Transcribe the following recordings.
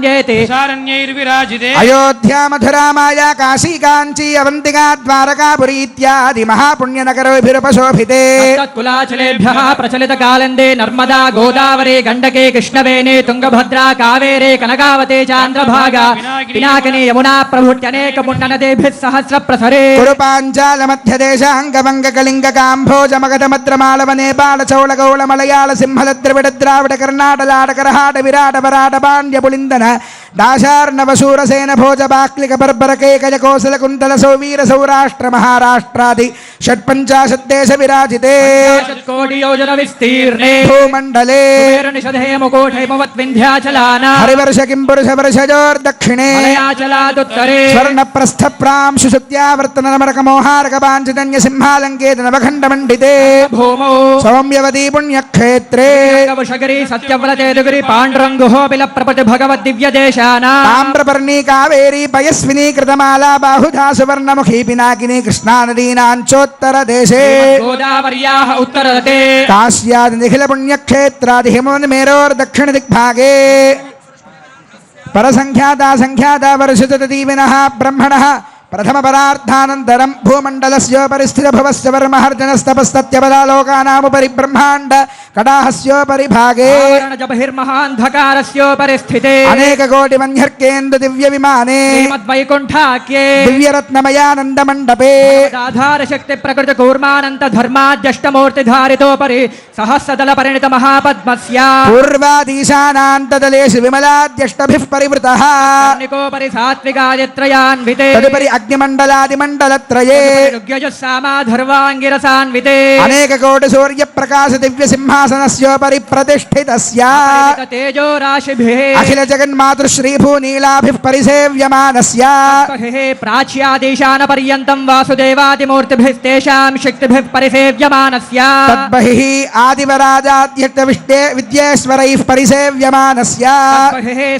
सारण्येति सारण्यैर्विराजिते अयोध्या मथुरा माया काशी कांची अवंतिका द्वारकापुरी इत्यादि महापुण्यनगरोभिरुपशोभिते तत्कुलाचलेभ्यः प्रचलित कालन्दे नर्मदा गोदावरी गण्डके कृष्णवेणी तुंगभद्रा कावेरी कनकावती चान्द्रभागा पिनाकिनी यमुना प्रभृत्यनेक पुण्यनदीभिः सहस्र प्रसरे कुरुपाञ्चाल मध्यदेशाङ्गवङ्ग कलिङ्ग काम्भोज मगध मद्रमालव नेपाल चौल गौळ मलयाळ सिंहल द्रविड द्राविड कर्णाट लाट करहाट विराट वराट पाण्ड्य पुलिन्दन दाशार्णव शूरसेन भोज बाक्लिक बर्बर केकय कोसल कुन्तल सौवीर सौराष्ट्र महाराष्ट्रादि षट्पञ्चाशत् देश विराजिते कोटि योजन विस्तीर्णे भूमण्डले निषधे मुकोटैमवत् विन्ध्याचलाना हरिवर्ष किंपुरुष वर्षजोर्दक्षिणे मलयाचलादुत्तरे स्वर्णप्रस्थ प्रांशु शुद्ध्यावर्तन नमरक मोहारक पाञ्चजन्य सिंहालङ्केत नवखण्डमण्डिते भूमौ सौम्यवती पुण्यक्षेत्रे वशगिरि सत्यव्रते दुगिरि पाण्डुरङ्गुहो बिलप्रपति भगवद् दिव्यदेशाना ताम्रपर्णी कावेरी पयस्विनी कृतमाला बाहुधा सुवर्णमुखी पिनाकिनी कृष्णा नदीनाञ्चोत्तरदेशे गोदावर्याः उत्तरते काश्यादि निखिल पुण्यक्षेत्रादि हिमवन्मेरोर्दक्षिण दिग्भागे परसंख्याता संख्याता वर्षितदीविनः ब्रह्मणः प्रथम परार्थानन्तरं भूमण्डलस्योपरि स्थितभुवस्य वर्महर्जनस्तपस्तत्यबलालोकानामुपरि ब्रह्माण्ड कडाहस्योपरि भागे बहिर्महान्धकारस्योपरि स्थिते अनेक कोटि मन्यर्केन्दु दिव्य विमाने श्रीमद्वैकुण्ठाख्ये दिव्यरत्नमयानन्द मण्डपे आधार शक्ति प्रकृति कूर्मानन्त धर्माद्यष्टमूर्तिधारितोपरि सहस्रदल परिणित महापद्मस्य पूर्वादीशानान्तदलेषु विमलाद्यष्टभिः परिवृतः निकोपरि सात्विकादित्रयान्विते तदुपरि अग्निमण्डलादिमण्डलत्रये ऋग्यजुस्सामाधर्वाङ्गिरसान्विते अनेक कोटि सूर्य प्रकाश दिव्य सिंहासनस्योपरि प्रतिष्ठितस्य तेजो राशिभिः अखिल जगन्मातृश्री भूनीलाभिः परिसेव्यमानस्य प्राच्यादेशान पर्यन्तं वासुदेवादिमूर्तिभिस्तेषां शक्तिभिः परिसेव्यमानस्य तद्बहिः आदिवराजाद्यष्टविष्टे विद्येश्वरैः परिसेव्यमानस्य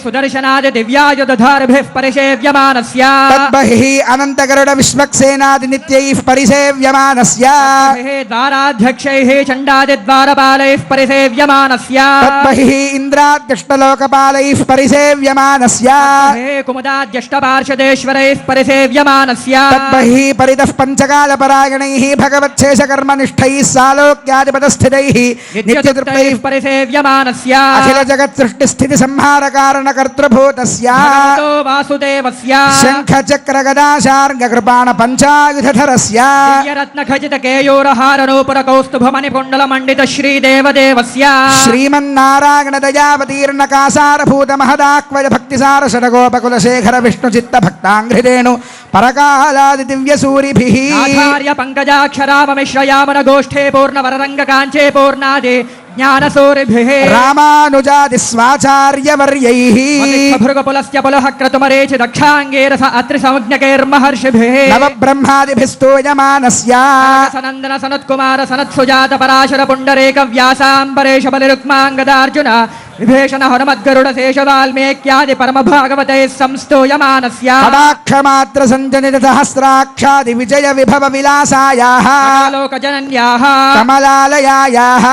सुदर्शनादि दिव्यायुधधारिभिः परिसेव्यमानस्य तद्बहिः अनन्तगरुड विश्वक्सेनादि नित्यैः परिसेव्यमानस्य द्वाराध्यक्षैः चण्डादिद्वारपालैः परिसेव्यमानस्य तद्बहिः इन्द्राद्यष्टलोकपालैः परिसेव्यमानस्य कुमुदाद्यष्टपार्षदेश्वरैः परिसेव्यमानस्य तद्बहिः परितः पञ्चकालपरायणैः भगवच्छेषकर्मनिष्ठैः सालोक्यादिपदस्थितैः नित्यतृप्तैः परिसेव्यमानस्य अखिल जगत् सृष्टिस्थिति संहारकारणकर्तृभूतस्य वासुदेवस्य शङ्ख चक्र गदा शार्ङ्ग कृपाण पञ्चायुधधरस्य रत्नखचित केयूरहार नूपुर कौस्तुभमणि कुण्डल मण्डित श्रीदेवदेवस्य श्रीमन्नारायण दयावतीर्ण कासारभूत महदाक्वय भक्तिसार षडगोपकुलशेखर विष्णुचित्त भक्ताङ्घ्रिरेणु परकालादि दिव्यसूरिभिः आचार्य पंकजाक्षराममिश्रयामन गोष्ठे पूर्णवररङ्ग काञ्चे पूर्णादि ज्ञानसूरिभिः रामानुजादि स्वाचार्यवर्यैः भृगपुलस्य पुलः क्रतुमरेचि दक्षाङ्गेरस अत्रि संज्ञकैर्महर्षिभिः नवब्रह्मादिभिस्तूयमानस्य सनन्दन सनत्कुमार सनत्सुजात पराशर पुण्डरेक व्यासाम्बरेश बलिरुक्माङ्गदार्जुन विभीषण हनुमद्गरुड शेष वाल्मीक्यादि परम भागवते संस्तूयमानस्य कटाक्षमात्र सञ्जनित सहस्राक्षादि विजय विभव विलासायाः लोकजनन्याः कमलालयायाः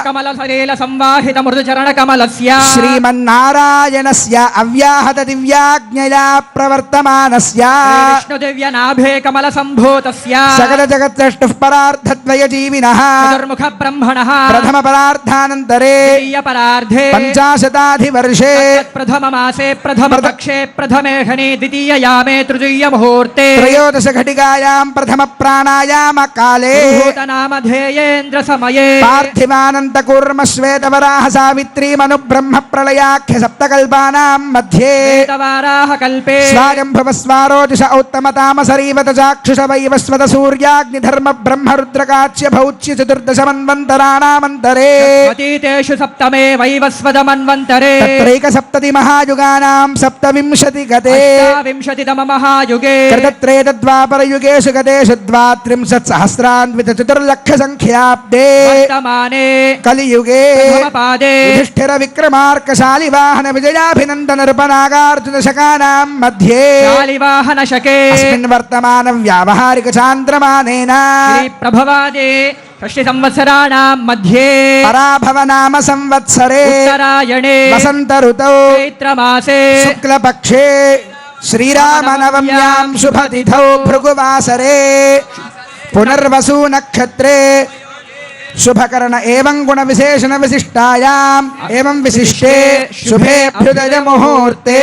कमल सलील संवाहित मृदुचरण कमलस्य श्रीमन्नारायणस्य अव्याहत दिव्याज्ञया प्रवर्तमानस्य विष्णु दिव्य नाभे कमल संभूतस्य सकल जगत्सृष्टुः परार्थद्वय जीविनः चतुर्मुख ब्रह्मणः प्रथम परार्थानन्तरे परार्धे पंचाशताधिवर्षे प्रथम मासे प्रथम पक्षे प्रथमेहने द्वितीय यामे तृतीय मुहूर्ते त्रयोदश घटिकायां प्रथम प्राणायाम काले नामधेयेन्द्र समये पार्थिवानन्त कूर्म श्वेतवराह सावित्री मनु ब्रह्म प्रलयाख्य सप्तकल्पानां मध्ये वेदवाराह कल्पे स्वायंभव स्वारोजुष उत्तमतामसरीवत चाक्षुष वैवस्वत सूर्याग्निधर्म ब्रह्म रुद्रकाच्य भौच्य चतुर्दश मन्वन्तराणामन्तरे अतीतेषु सप्तमे वैवस्वत मन्वन्तरे तत्रैक सप्तति महायुगानां सप्तविंशति गते विंशतितम महायुगे कृतत्रेतद्वापर युगेषु गतेषु द्वात्रिंशत् सहस्रान्वित चतुर्लक्ष संख्याब्दे वर्तमाने कलियुगे पादे युधिष्ठिर विक्रमार्क शालिवाहन विजयाभिनन्दन नृपनागार्जुन शकानां मध्ये शालिवाहन शके अस्मिन् वर्तमान व्यावहारिक चान्द्रमानेन प्रभवादे షష్ఠి సంవత్సరాణాం మధ్యే పరాభవ నామ సంవత్సరే ఉత్తరాయణే వసంత ఋతౌ చైత్రమాసే శుక్లపక్షే శ్రీరామనవమ్యాం శుభతిథౌ భృగువాసరే పునర్వసు నక్షత్రే శుభకరణ ఏవం గుణ విశేషణ విశిష్టాయాం ఏవం విశిష్టే శుభే అభ్యుదయ ముహూర్తే